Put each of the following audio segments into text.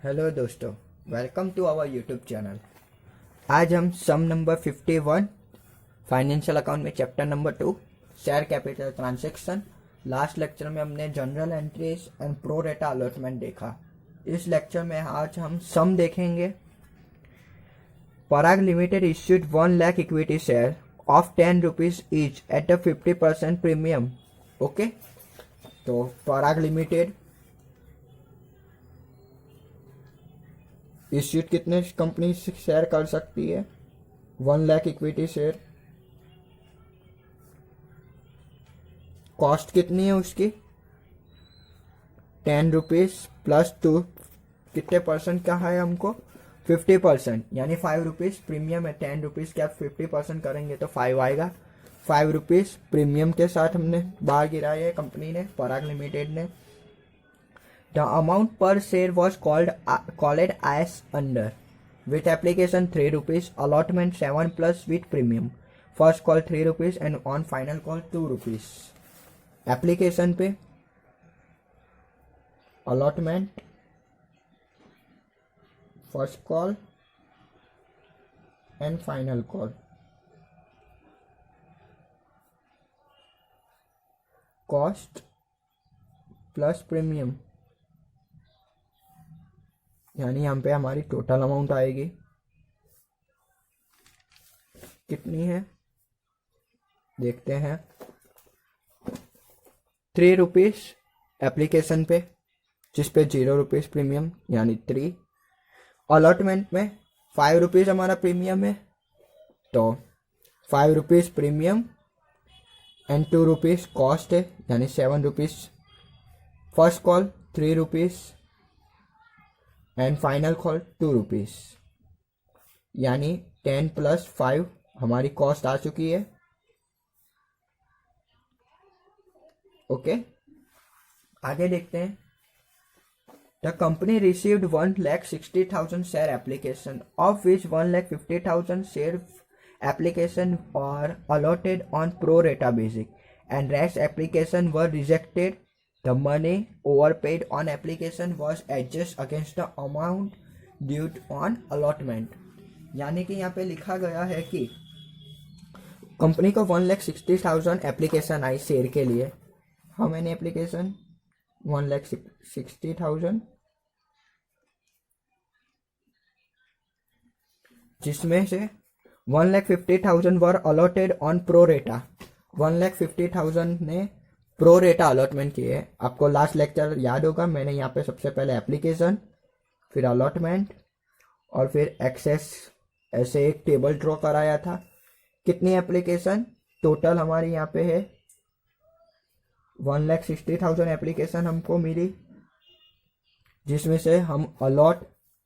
Hello दोस्तों, welcome to our YouTube channel. आज हम सम नंबर 51 फाइनेंशियल अकाउंट में chapter number 2 share capital transaction. Last lecture में हमने general entries and pro rata allotment देखा। इस लेक्चर में आज हम सम देखेंगे। Parag limited issued 1 lakh equity share of 10 rupees each at a 50% premium. Okay, तो पराग लिमिटेड इश्यूड कितने कंपनी शेयर कर सकती है? 1 लाख इक्विटी शेयर। कॉस्ट कितनी है उसकी? 10 रुपीज प्लस 2 कितने परसेंट का है हमको? 50%, यानी 5 रुपीज प्रीमियम है। 10 रुपीज के आप 50% करेंगे तो 5 आएगा। 5 रुपीज प्रीमियम के साथ हमने बाहर गिराया है कंपनी ने, पराग लिमिटेड ने। The amount per share was called as under. With application 3 rupees, allotment 7 plus with premium. First call 3 rupees and on final call 2 rupees. Application पे allotment, first call and final call. Cost plus premium, यानी यहाँ पे हमारी total amount आएगी कितनी है, देखते हैं। 3 रुपीज एप्लीकेशन पे, जिस पे 0 रुपीज प्रीमियम यानी 3। अलॉटमेंट में 5 रुपीज हमारा प्रीमियम है, तो 5 rupees premium and 2 rupees cost है, यानी 7 rupees. First call 3 rupees and final call 2 rupees, यानी 10 प्लस 5 हमारी कॉस्ट आ चुकी है। ओके, आगे देखते हैं। The company received 1,60,000 share application of which 1,50,000 share application are allotted on pro rata basis and rest application were rejected. The money overpaid on application was adjusted against the amount due on allotment. यानी कि यहाँ पे लिखा गया है कि company को 1,60,000 application I share के लिए। How many application? 1,60,000, जिसमें से 1,50,000 वर अलॉटेड ऑन प्रो रेटा। 1,50,000 ने प्रो रेटा अलॉटमेंट किए है। आपको लास्ट लेक्चर याद होगा, मैंने यहाँ पे सबसे पहले एप्लीकेशन, फिर अलॉटमेंट और फिर एक्सेस ऐसे एक टेबल ड्रॉ कराया था। कितनी एप्लीकेशन टोटल हमारी यहाँ पे है? 1,60,000 एप्लीकेशन हमको मिली, जिसमें से हम अलॉट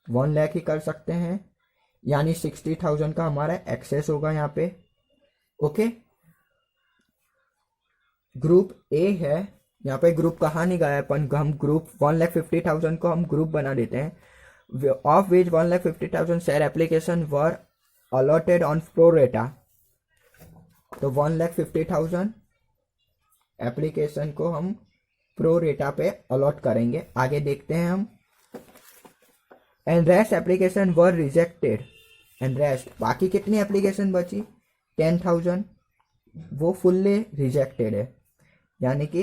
1 लाख ही कर सकते हैं, यानी 60,000 का हमारा एक्सेस होगा यहाँ पे। ओके, ग्रुप ए है। यहाँ पे ग्रुप कहाँ नहीं गया अपन, हम ग्रुप 1,50,000 को हम ग्रुप बना देते हैं। Of which 1,50,000 share application were allotted on pro रेटा, तो 1,50,000 एप्लीकेशन को हम प्रो रेटा पे अलॉट करेंगे। आगे देखते हैं हम। And rest application were rejected and rest, बाकी कितनी एप्लीकेशन बची? 10,000, वो फुल्ली रिजेक्टेड है, यानी कि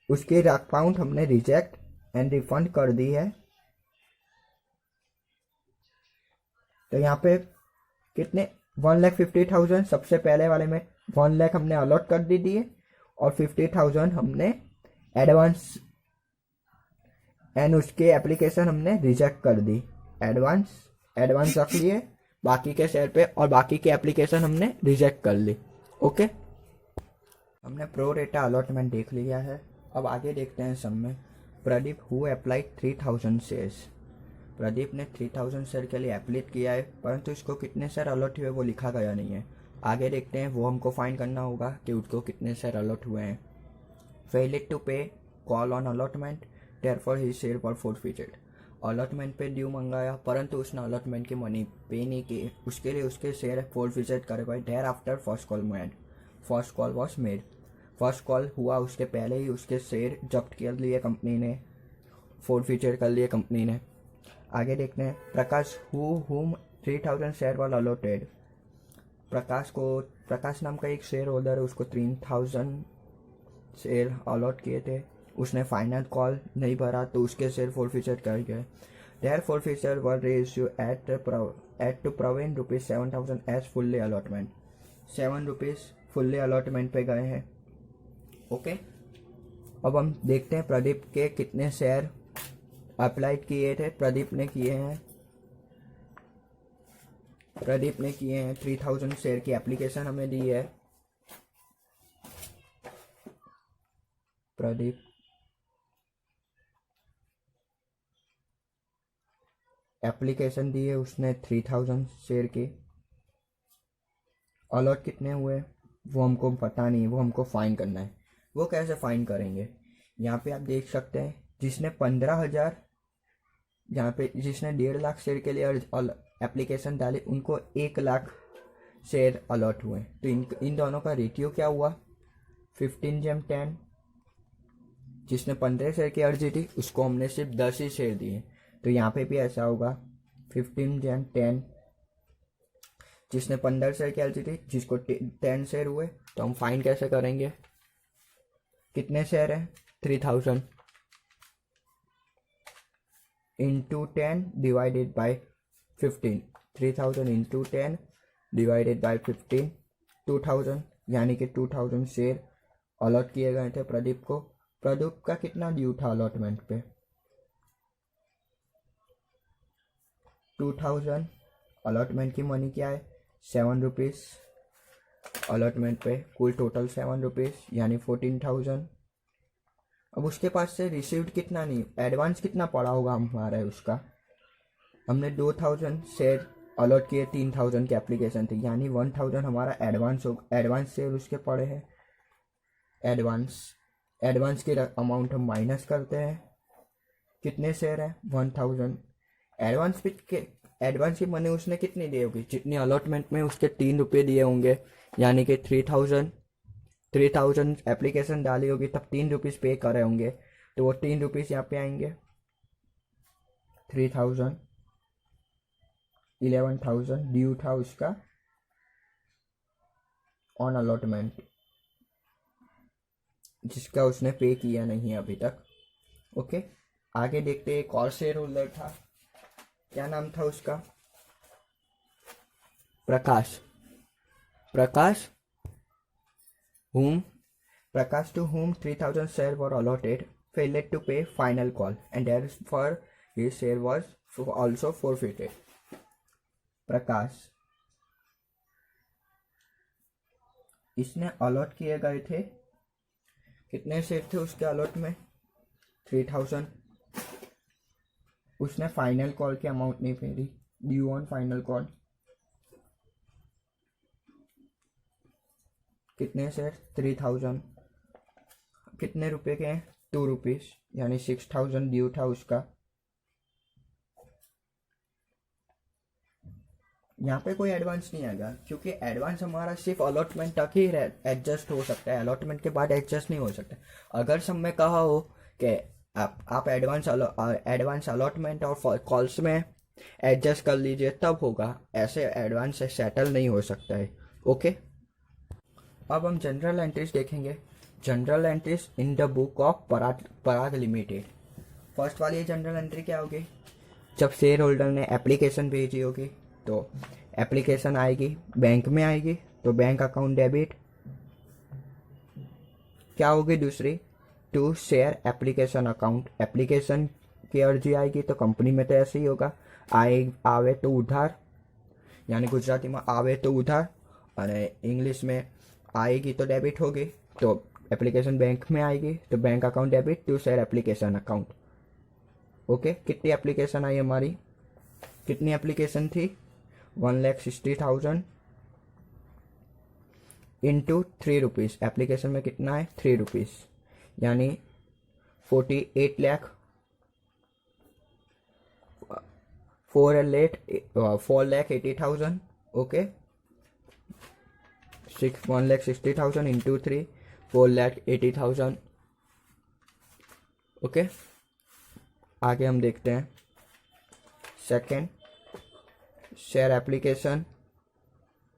उसकी अकाउंट हमने रिजेक्ट एंड रिफंड कर दी है। तो यहाँ पे कितने? 1,50,000 सबसे पहले वाले में 1 लाख हमने अलॉट कर दी दिए और 50,000 हमने एडवांस एंड उसके एप्लीकेशन हमने रिजेक्ट कर दी। एडवांस रख लिए बाकी के शेयर पे और बाकी के एप्लीकेशन हमने रिजेक्ट कर ली। ओके, हमने प्रो रेटा अलॉटमेंट देख लिया है। अब आगे देखते हैं सम में। Pradeep who applied 3,000 shares, Pradeep ने 3,000 शेयर के लिए एप्लीट किया है, परंतु इसको कितने शेयर अलॉट हुए वो लिखा गया नहीं है। आगे देखते हैं, वो हमको फाइंड करना होगा कि उसको कितने शेयर अलॉट हुए हैं। फेलिड टू पे call on allotment, therefore his share were forfeited. Allotment पे ड्यू मंगाया, परंतु उसने अलॉटमेंट की मनी पे नहीं की, उसके लिए उसके शेयर फॉरफिटेड करे गए। Thereafter first call made, first call was made, first call हुआ उसके पहले ही उसके शेयर जब्त कर लिए कंपनी ने, फॉरफिटेड कर लिए कंपनी ने। आगे देखते हैं प्रकाश whom 3000 शेयर वर अलॉटेड। प्रकाश नाम का एक शेयर होल्डर है, उसको 3000 शेयर अलॉट किए थे, उसने फाइनल कॉल नहीं भरा तो उसके शेयर फॉरफीचर कर गए। Their forfeiture were ratio at two प्रवीण ₹7,000 as fully allotment. ₹7 fully allotment पे गए हैं। ओके, अब हम देखते हैं प्रदीप के कितने शेयर अप्लाइड किए थे। प्रदीप ने किए हैं 3000 शेयर की एप्लीकेशन हमें दी है। प्रदीप एप्लीकेशन दी है उसने 3000 शेयर की। अलॉट कितने हुए वो हमको पता नहीं, वो हमको फाइन करना है। वो कैसे फाइन करेंगे, यहाँ पे आप देख सकते हैं जिसने 15,000, यहाँ पे जिसने 1.5 लाख शेयर के लिए एप्लीकेशन डाली उनको 1 लाख शेयर अलॉट हुए। तो इन दोनों का रेशियो क्या हुआ 15:10। जिसने 15 शेयर की अर्जी थी उसको हमने सिर्फ 10 ही शेयर दिए, तो यहाँ पे भी ऐसा होगा 15:10। जिसने 15 शेयर की अर्जी थी जिसको 10 शेयर हुए, तो हम फाइन कैसे करेंगे, कितने शेयर है 3000 into 10 divided by 15। 3000 into 10 divided by 15, 2000, यानी कि 2000 शेयर अलॉट किए गए थे प्रदीप को। प्रदीप का कितना ड्यू था अलॉटमेंट पे 2000। अलॉटमेंट की मनी क्या है ₹7। अलॉटमेंट पे कुल टोटल ₹7 यानी 14,000। अब उसके पास से रिसीव्ड कितना नहीं, एडवांस कितना पड़ा होगा हमारा है उसका। हमने 2000 शेयर अलॉट किए, 3000 की एप्लीकेशन थी, यानी 1000 हमारा एडवांस शेयर उसके पड़े हैं। एडवांस की अमाउंट हम माइनस करते हैं, कितने शेयर है 1000। एडवांस की मनी उसने कितनी दी होगी, जितनी अलॉटमेंट में उसके ₹3 दिए होंगे, यानी कि 3000 एप्लीकेशन डाली होगी तब ₹3 पे करे होंगे, तो वो ₹3 यहाँ पे आएंगे। 3000 11,000 ड्यू था उसका ऑन अलॉटमेंट, जिसका उसने पे किया नहीं है अभी तक। ओके, आगे देखते एक और शेयर होल्डर था, क्या नाम था उसका, प्रकाश to whom 3000 shares were allotted failed to pay final call and therefore his share was also forfeited। प्रकाश इसने अलॉट किए गए थे, कितने शेयर थे उसके अलॉट में 3000। उसने फाइनल कॉल की अमाउंट नहीं पे दी, ड्यू ऑन फाइनल कॉल। कितने शेयर 3000, कितने रुपए के हैं ₹2, यानी 6000 ड्यू था उसका। यहाँ पे कोई एडवांस नहीं आएगा, क्योंकि एडवांस हमारा सिर्फ अलॉटमेंट तक ही एडजस्ट हो सकता है, अलॉटमेंट के बाद एडजस्ट नहीं हो सकता। अगर सब में कहा हो कि आप एडवांस अलॉटमेंट और कॉल्स में एडजस्ट कर लीजिए तब होगा, ऐसे एडवांस से सेटल नहीं हो सकता है। ओके, अब हम जनरल एंट्रीज देखेंगे। General entries in the book of Parag limited. First वाली जनरल एंट्री क्या होगी, जब शेयर होल्डर ने एप्लीकेशन भेजी होगी तो एप्लीकेशन आएगी, बैंक में आएगी तो बैंक अकाउंट डेबिट। क्या होगी दूसरी, to share application account. Application की अर्जी आएगी तो कंपनी में तो ऐसे ही होगा, आवे तो उधार, यानी गुजराती में आवे तो उधार, और इंग्लिश में आएगी तो डेबिट होगी। तो एप्लीकेशन बैंक में आएगी तो bank account debit to share application account. Okay, कितनी एप्लीकेशन आई हमारी, कितनी एप्लीकेशन थी 1,60,000 इंटू ₹3। एप्लीकेशन में कितना है ₹3, यानी 48 लाख 4,80,000। Okay, 1,60,000 into 3 4,80,000। ओके, आगे हम देखते हैं second share application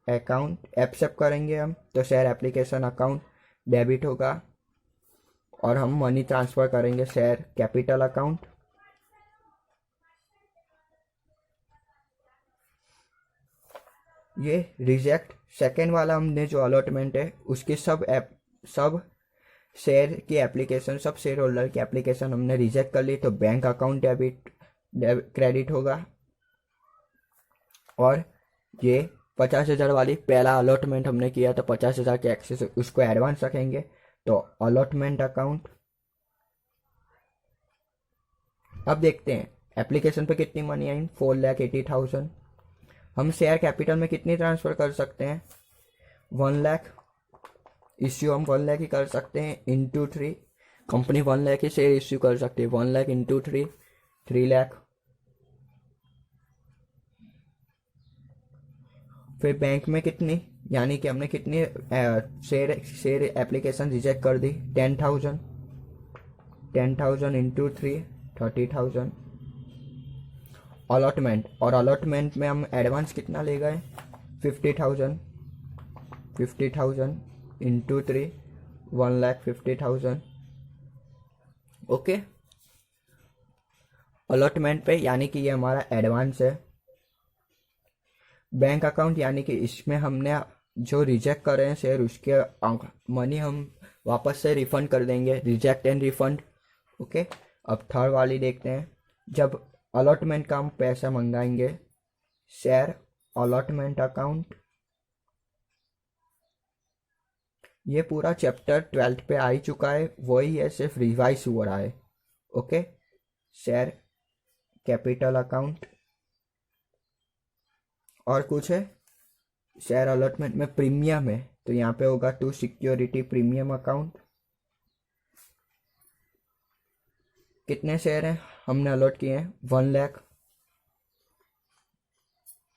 account accept करेंगे हम, तो शेयर एप्लीकेशन अकाउंट डेबिट होगा और हम मनी ट्रांसफ़र करेंगे शेयर कैपिटल अकाउंट। ये रिजेक्ट सेकेंड वाला हमने जो अलॉटमेंट है उसकी सब शेयर की एप्लीकेशन, सब शेयर होल्डर की एप्लीकेशन हमने रिजेक्ट कर ली, तो बैंक अकाउंट क्रेडिट होगा। और ये 50,000 वाली पहला अलॉटमेंट हमने किया तो 50,000 के एक्सेस उसको एडवांस रखेंगे, तो अलॉटमेंट अकाउंट। अब देखते हैं एप्लीकेशन पे कितनी मनी आई, 4,80,000। हम शेयर कैपिटल में कितनी ट्रांसफ़र कर सकते हैं, 1 लाख। इश्यू हम 1 लाख ही कर सकते हैं इंटू 3, कंपनी 1 लाख ही शेयर इश्यू कर सकती है, 1 लाख इंटू 3, 3 लाख। फिर बैंक में कितनी, यानी कि हमने कितनी शेयर एप्लीकेशन रिजेक्ट कर दी, 10,000, 10,000 इंटू 3, 30,000। अलॉटमेंट, और अलॉटमेंट में हम एडवांस कितना ले गए, 50,000, 50,000 इंटू 3, 1,50,000। ओके, अलॉटमेंट पे यानी कि ये हमारा एडवांस है। बैंक अकाउंट यानी कि इसमें हमने जो रिजेक्ट कर रहे हैं शेयर उसके मनी हम वापस से रिफंड कर देंगे, रिजेक्ट एंड रिफंड। ओके, अब थर्ड वाली देखते हैं। जब अलॉटमेंट का हम पैसा मंगाएंगे, शेयर अलॉटमेंट अकाउंट, ये पूरा चैप्टर 12th पे आ ही चुका है, वही है, सिर्फ रिवाइज हो रहा है। ओके, शेयर कैपिटल अकाउंट, और कुछ है शेयर अलॉटमेंट में प्रीमियम है, तो यहाँ पे होगा टू सिक्योरिटी प्रीमियम अकाउंट। कितने शेयर हैं हमने अलॉट किए हैं, 1 लाख।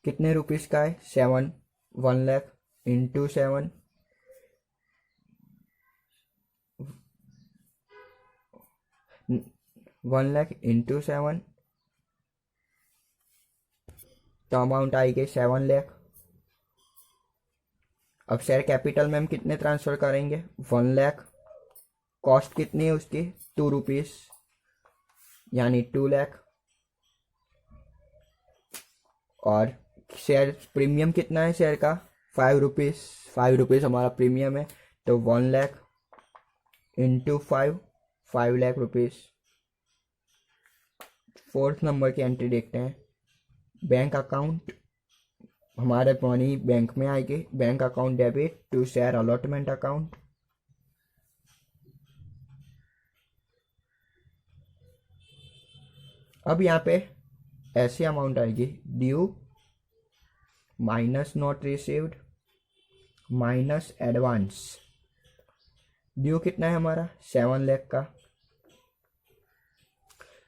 कितने रुपीस का है, 7, 1 लाख इंटू 7, 1 लाख इंटू 7, तो अमाउंट आएगी 7 लाख। अब शेयर कैपिटल में हम कितने ट्रांसफर करेंगे, 1 लाख। कॉस्ट कितनी है उसकी, 2 रुपीस, यानी 2 लाख। और शेयर प्रीमियम कितना है शेयर का, 5 रुपीस, 5 रुपीस हमारा प्रीमियम है, तो 1 lakh into 5, 5 lakh rupees. Fourth number की एंट्री देखते हैं, बैंक अकाउंट, हमारे मनी बैंक में आएगी, bank account debit to share allotment account. अब यहाँ पे ऐसी अमाउंट आएगी, due minus not received minus advance. Due कितना है हमारा, 7 लाख का।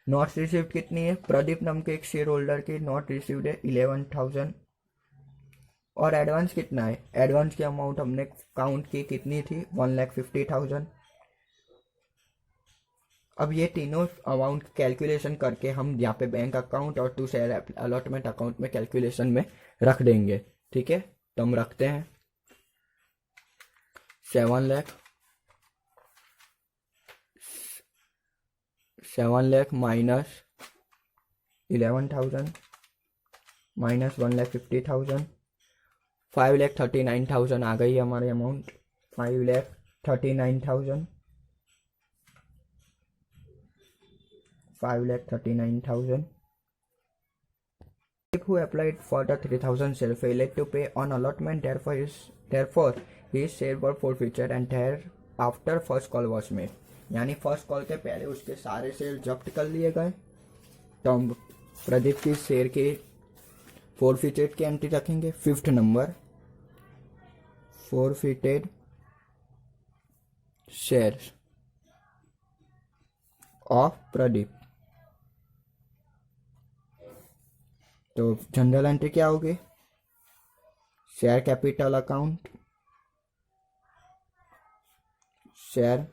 नॉट रिसीव्ड कितनी है, प्रदीप नाम के एक शेयर होल्डर की नॉट रिसीव्ड है 11,000। और एडवांस कितना है, एडवांस की अमाउंट हमने काउंट की कितनी थी, 1,50,000। अब ये तीनों अमाउंट कैलकुलेशन करके हम यहाँ पे बैंक अकाउंट और टू शेयर अलॉटमेंट अकाउंट में कैलकुलेशन में रख देंगे। ठीक है, तो हम रखते हैं 7 लाख, 7 लाख माइनस 11,000 माइनस 1,50,000, 5,39,000 आ गई हमारी amount, 5,39,000, 5,39,000। Who applied for the 3,000 share failed to pay on allotment, therefore his share were forfeited and thereafter first call was made। यानी फर्स्ट कॉल के पहले उसके सारे शेयर जब्त कर लिए गए, तो हम प्रदीप की शेयर के फोरफिटेड की एंट्री रखेंगे। 5th number, forfeited share of Pradeep. तो जनरल एंट्री क्या होगी, share capital account, share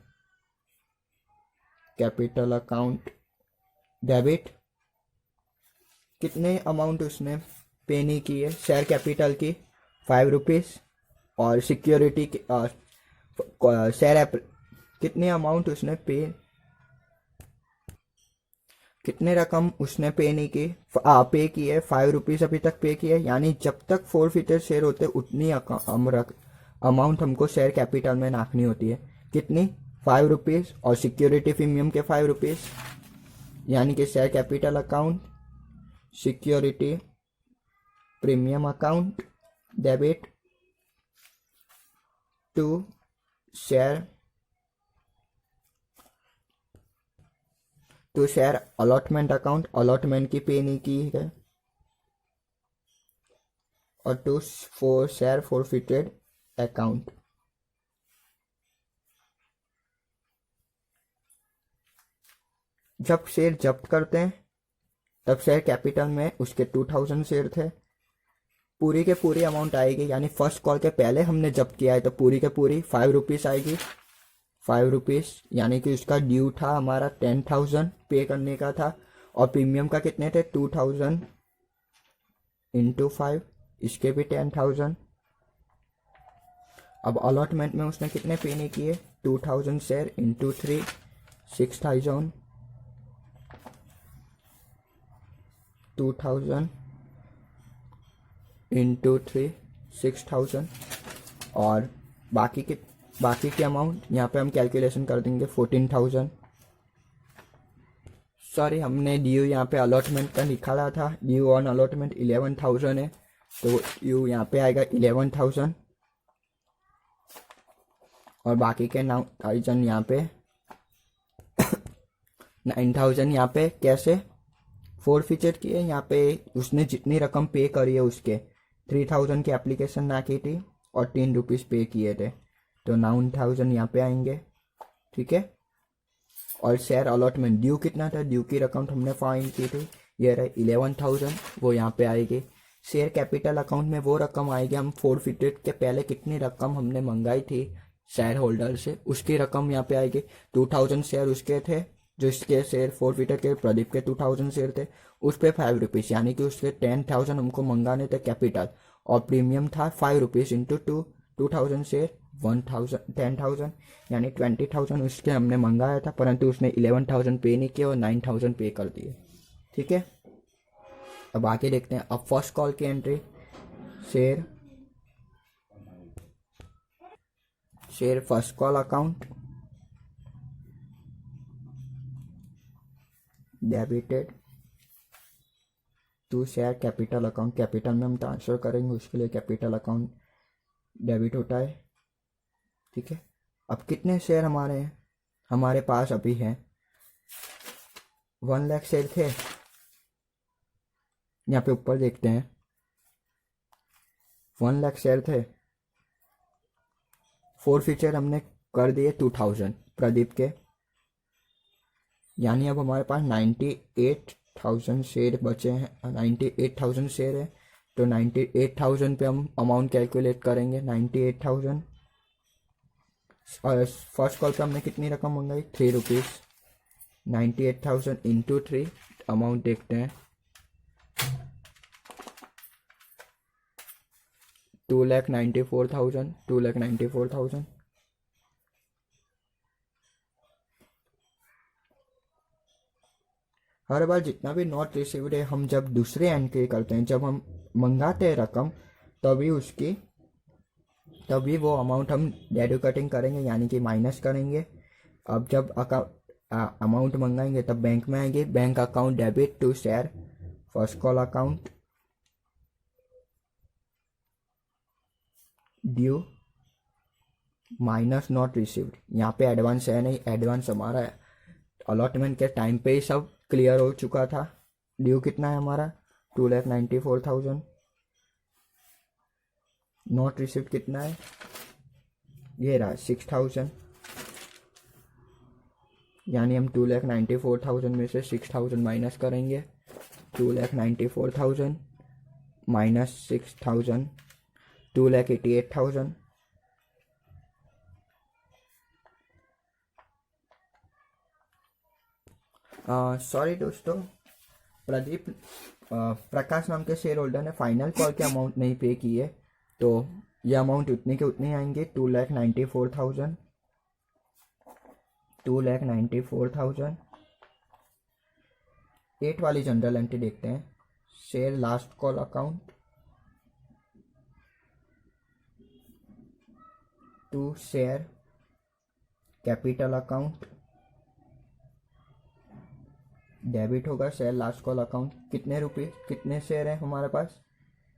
capital account debit कितने अमाउंट उसने पे नहीं की है, शेयर कैपिटल की 5 रुपीज़, और सिक्योरिटी की शेयर कितने अमाउंट उसने कितने रकम उसने पे नहीं की, पे की है 5 रुपीज़ अभी तक पे की है, यानी जब तक फोरफिटेड शेयर होते उतनी अमाउंट हमको शेयर कैपिटल में नाखनी होती है। कितनी? 5 रुपीज़, और सिक्योरिटी प्रीमियम के 5 रुपीज़, यानी कि share capital account security premium account debit to share allotment account, allotment की पे नहीं की है, और टू शेयर फॉरफिटेड अकाउंट। जब शेयर जब्त करते हैं तब शेयर कैपिटल में उसके 2000 शेयर थे, पूरी के पूरी अमाउंट आएगी, यानी फर्स्ट कॉल के पहले हमने जब्त किया है तो पूरी के पूरी 5 रुपीज़ आएगी। 5 रुपीज़, यानी कि उसका ड्यू था हमारा 10,000 पे करने का था, और प्रीमियम का कितने थे 2000 इंटू 5, इसके भी 10,000। अब अलॉटमेंट में उसने कितने पे नहीं किए, 2000 शेयर इंटू 3, 6,000, 2000 इंटू 3, 6,000, और बाकी की अमाउंट यहाँ पे हम कैलकुलेशन कर देंगे 14,000। सॉरी, हमने ड्यू यहाँ पे अलॉटमेंट का निकाला था, ड्यू ऑन अलॉटमेंट 11,000 है, तो ड्यू यहाँ पे आएगा 11,000, और बाकी के 9,000 यहाँ पे 9,000 यहाँ पे कैसे फोरफिचर किए, यहाँ पे उसने जितनी रकम पे करी है उसके 3,000 की एप्लीकेशन ना की थी और 10 रुपीज़ पे किए थे, तो 9,000 यहाँ पे आएंगे। ठीक है, और शेयर अलॉटमेंट ड्यू कितना था, ड्यू की रकम हमने फाइंड की थी, ये रहे 11,000, वो यहाँ पे आएगी। शेयर कैपिटल अकाउंट में वो रकम आएगी, हम फोरफिटेड के पहले कितनी रकम हमने मंगाई थी शेयर होल्डर से, उसकी रकम यहाँ पे आएगी। 2,000 शेयर उसके थे, जो इसके शेयर फोरफिटेड के प्रदीप के 2,000 शेयर थे, उस पर 5 रुपीज़, यानी कि उसके 10,000 हमको मंगाने थे कैपिटल, और प्रीमियम था 5 रुपीज़ इंटू 2,000 शेयर 1,000 10,000, यानी 20,000 उसके हमने मंगाया था, परंतु उसने 11,000 पे नहीं किया और 9,000 पे कर दिए। ठीक है, अब आगे देखते हैं। अब फर्स्ट कॉल की entry, share first call account debited to share capital account, capital में हम ट्रांसफर करेंगे, उसके लिए कैपिटल अकाउंट डेबिट होता है। ठीक है, अब कितने शेयर हमारे पास अभी हैं, 1 लाख शेयर थे, यहाँ पे ऊपर देखते हैं 1 लाख शेयर थे, फोरफिचर हमने कर दिए 2,000 प्रदीप के, यानी अब हमारे पास 98,000 शेयर बचे हैं, 98,000 शेयर है, तो 98,000 पे हम अमाउंट कैलकुलेट करेंगे। 98,000, और फर्स्ट कॉल पे हमने कितनी रकम मंगाई, 3 रुपीज़, 98,000 इंटू 3, अमाउंट देखते हैं 2,94,000, 2,94,000। हर बार जितना भी नॉट रिसीव्ड है, हम जब दूसरे एंट्री करते हैं, जब हम मंगाते हैं रकम, तभी वो अमाउंट हम डेबिट करेंगे, यानी कि माइनस करेंगे। अब जब अमाउंट मंगाएंगे तब बैंक में आएंगे, bank account debit to share first call account due minus not received, यहाँ पे एडवांस है नहीं, एडवांस हमारा अलॉटमेंट के टाइम पे ही सब क्लियर हो चुका था। ड्यू कितना है हमारा, 2,94,000, नॉट रिसीव्ड कितना है, ये रहा 6,000, यानी हम 2,94,000 में से 6,000 माइनस करेंगे, 2,94,000 माइनस 6,000, 2,88,000। सॉरी दोस्तों, प्रदीप प्रकाश नाम के शेयर होल्डर ने फाइनल कॉल के अमाउंट नहीं पे की है, तो ये अमाउंट उतने के उतने आएंगे, 2,94,000, 2,94,000। 8 वाली जनरल एंट्री देखते हैं। Share last call account to share capital account, debit होगा शेयर लास्ट कॉल अकाउंट। कितने रुपये, कितने शेयर है हमारे पास,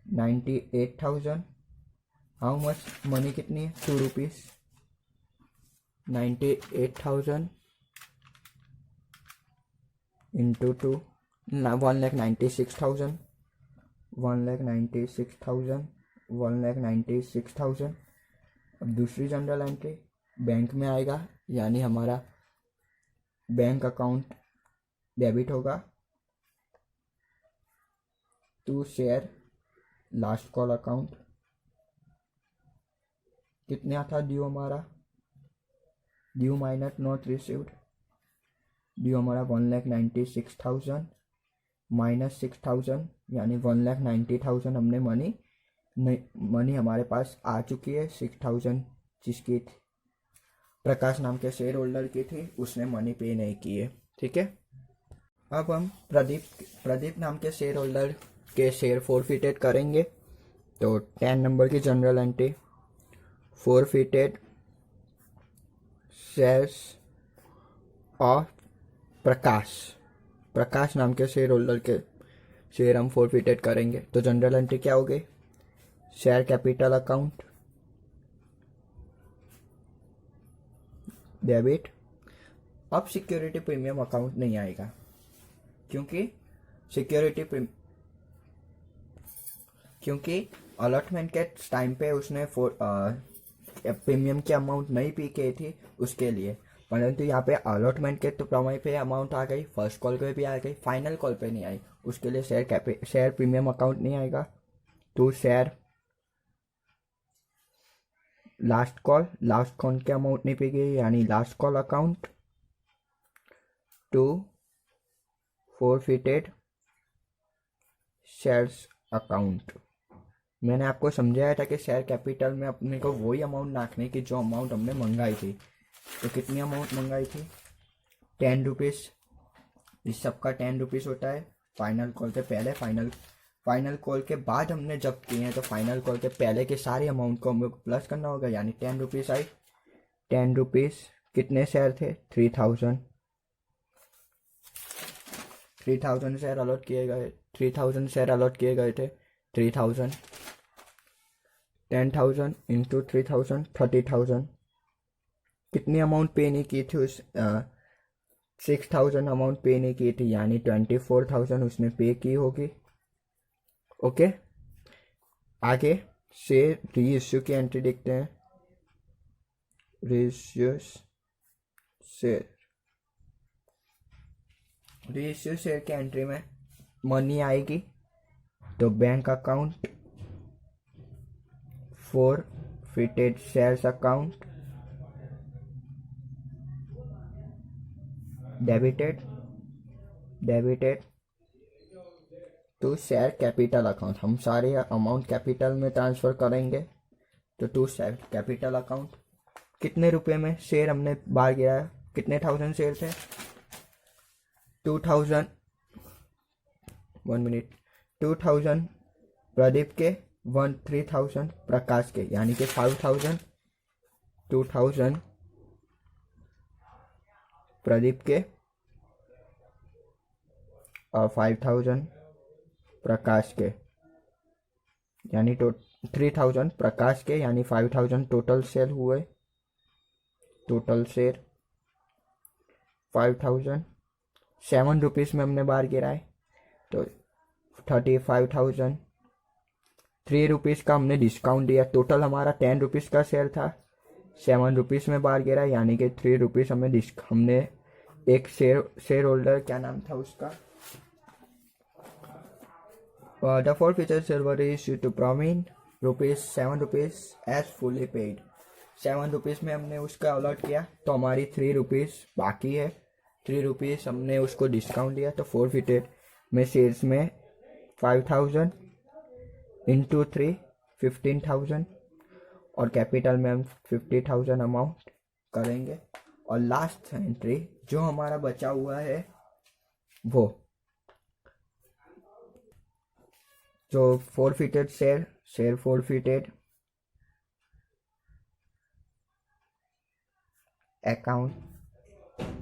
98,000। हाउ मच मनी कितनी है, 2 रुपीज़। 98,000 इंटू 2, 1,96,000, 1,96,000, 1,96,000। अब दूसरी जनरल एंट्री बैंक में आएगा, यानी हमारा बैंक अकाउंट डेबिट होगा to share last call account. कितना था ड्यू हमारा, due minus not received, due हमारा 1,96,000 माइनस 6,000, यानी 1,90,000 हमने मनी हमारे पास आ चुकी है। 6,000 जिसकी प्रकाश नाम के शेयर होल्डर की थी, उसने मनी पे नहीं की है। ठीक है, अब हम प्रदीप नाम के शेयर होल्डर के शेयर फोरफिटेड करेंगे। तो 10 नंबर की general entry, forfeited shares of Prakash नाम के शेयर होल्डर के शेयर हम फोरफिटेड करेंगे। तो जनरल एंट्री क्या हो गई, शेयर कैपिटल अकाउंट डेबिट। अब सिक्योरिटी प्रीमियम अकाउंट नहीं आएगा, क्योंकि क्योंकि अलॉटमेंट के टाइम पे उसने प्रीमियम की अमाउंट नहीं पी के थी उसके लिए, परंतु यहाँ पे अलॉटमेंट के तो प्रमाण पे अमाउंट आ गई, फर्स्ट कॉल पे भी आ गई, फाइनल कॉल पे नहीं आई, उसके लिए शेयर प्रीमियम अकाउंट नहीं आएगा। तो शेयर लास्ट कॉल के अमाउंट नहीं पी गई, यानी last call account to forfeited shares account. मैंने आपको समझाया था कि शेयर कैपिटल में अपने को वही अमाउंट नाखने की जो अमाउंट हमने मंगाई थी। तो कितनी अमाउंट मंगाई थी, 10 रुपीज़। इस सब का 10 रुपीज़ होता है फाइनल कॉल के पहले। फाइनल कॉल के बाद हमने जब किए हैं तो फाइनल कॉल के पहले के सारी अमाउंट को हमें प्लस करना होगा, यानी 10 रुपीज़ आई। 10 रुपीज़ कितने शेयर थे, 3,000 शेयर अलॉट किए गए, 3,000 शेयर अलॉट किए गए थे। 3,000 10,000 इंटू 3,000 30,000। कितनी अमाउंट पे नहीं की थी, उस 6,000 अमाउंट पे नहीं की थी, यानी 24,000 उसने पे की होगी। ओके, आगे शेयर री इश्यू की एंट्री देखते हैं। री इश्यू शेयर की एंट्री में मनी आएगी, तो bank account forfeited shares account debited to share capital account. हम सारे अमाउंट कैपिटल में ट्रांसफर करेंगे, तो टू शेयर कैपिटल अकाउंट। कितने रुपए में शेयर हमने बाहर गिराया, कितने 1,000 शेयर थे, 2,000 1 मिनट 2,000 प्रदीप के, 3,000 प्रकाश के, यानी कि 5,000। 2,000 प्रदीप के और 5,000 प्रकाश के, यानी 3,000 प्रकाश के, यानी 5,000 टोटल शेयर हुए। टोटल शेयर 5,000, 7 रुपीज़ में हमने बाहर गिराए, तो 35,000। 3 रुपीज़ का हमने डिस्काउंट दिया, टोटल हमारा 10 रुपीज़ का शेयर था, 7 रुपीज़ में बाहर गिरा, यानी कि 3 रुपीज़ हमने एक शेयर होल्डर, क्या नाम था उसका, the forfeited share were issued to Praveen, 7 rupees as fully paid. 7 rupees में हमने उसका अलॉट किया, तो हमारी 3 रुपीज़ बाकी है। 3 रुपीज़ हमने उसको डिस्काउंट दिया, तो फोरफिटेड में शेयर्स में 5000 इंटू 3 15,000 और कैपिटल में हम 50,000 अमाउंट करेंगे। और लास्ट एंट्री जो हमारा बचा हुआ है वो जो forfeited share forfeited account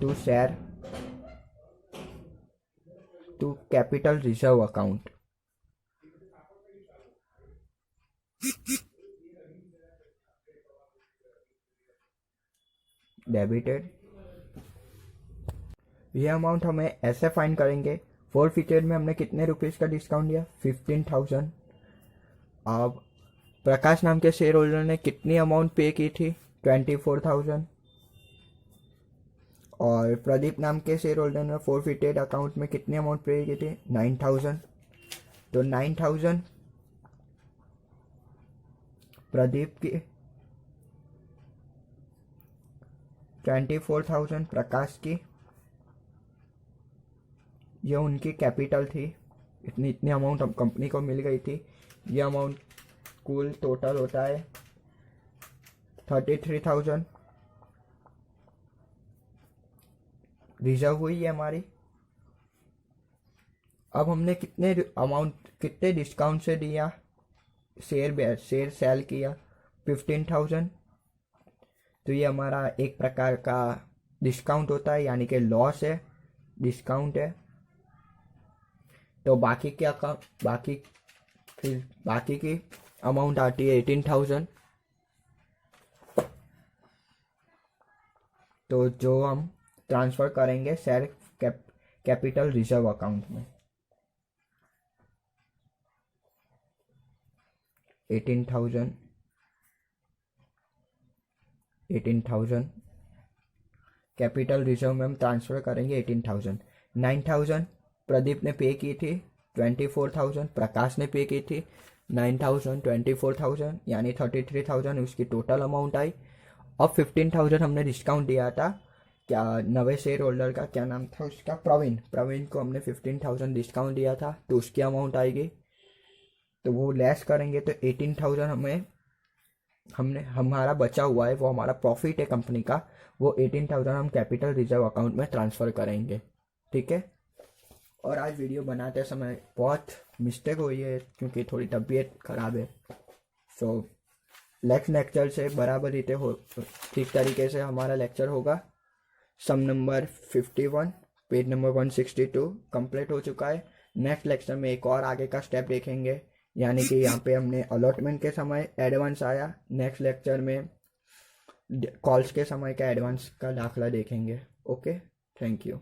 to share to capital reserve account. Debited. ये अमाउंट हमें ऐसे फाइंड करेंगे, फोरफिटेड में हमने कितने रुपीस का डिस्काउंट दिया 15,000। अब प्रकाश नाम के शेयर होल्डर ने कितनी अमाउंट पे की थी 24,000 और प्रदीप नाम के शेयर होल्डर ने फोरफिटेड अकाउंट में कितनी अमाउंट पे की थी 9,000। तो 9,000 प्रदीप की, 24,000 प्रकाश की, ये उनकी कैपिटल थी। इतनी अमाउंट हम कंपनी को मिल गई थी। ये अमाउंट कुल टोटल होता है 33,000 रिजर्व हुई है हमारी। अब हमने कितने डिस्काउंट से दिया, शेयर सेल किया 15,000। तो ये हमारा एक प्रकार का डिस्काउंट होता है, यानी कि लॉस है, डिस्काउंट है। तो बाकी की अमाउंट आती है 18,000। तो जो हम ट्रांसफर करेंगे शेयर कैपिटल रिजर्व अकाउंट में 18,000 कैपिटल रिजर्व में हम ट्रांसफर करेंगे 18,000। 9,000 प्रदीप ने पे की थी, 24,000 प्रकाश ने पे की थी, 9,000 24,000 यानी 33,000 उसकी टोटल अमाउंट आई। और 15,000 हमने डिस्काउंट दिया था, क्या नवे शेयर होल्डर का क्या नाम था उसका, प्रवीण को हमने 15,000 डिस्काउंट दिया था, तो उसकी अमाउंट आएगी। तो वो लेस करेंगे तो 18,000 हमारा बचा हुआ है, वो हमारा प्रॉफिट है कंपनी का, वो 18,000 हम कैपिटल रिजर्व अकाउंट में ट्रांसफ़र करेंगे। ठीक है। और आज वीडियो बनाते समय बहुत मिस्टेक हुई है क्योंकि थोड़ी तबीयत खराब है। सो नेक्स्ट लेक्चर से बराबर रीते हो ठीक तरीके से हमारा लेक्चर होगा। सम नंबर 51 पेज नंबर 162 कंप्लीट हो चुका है। नेक्स्ट लेक्चर में एक और आगे का स्टेप देखेंगे, यानी कि यहाँ पे हमने अलॉटमेंट के समय एडवांस आया, नेक्स्ट लेक्चर में कॉल्स के समय का एडवांस का दाखला देखेंगे। Okay, thank you.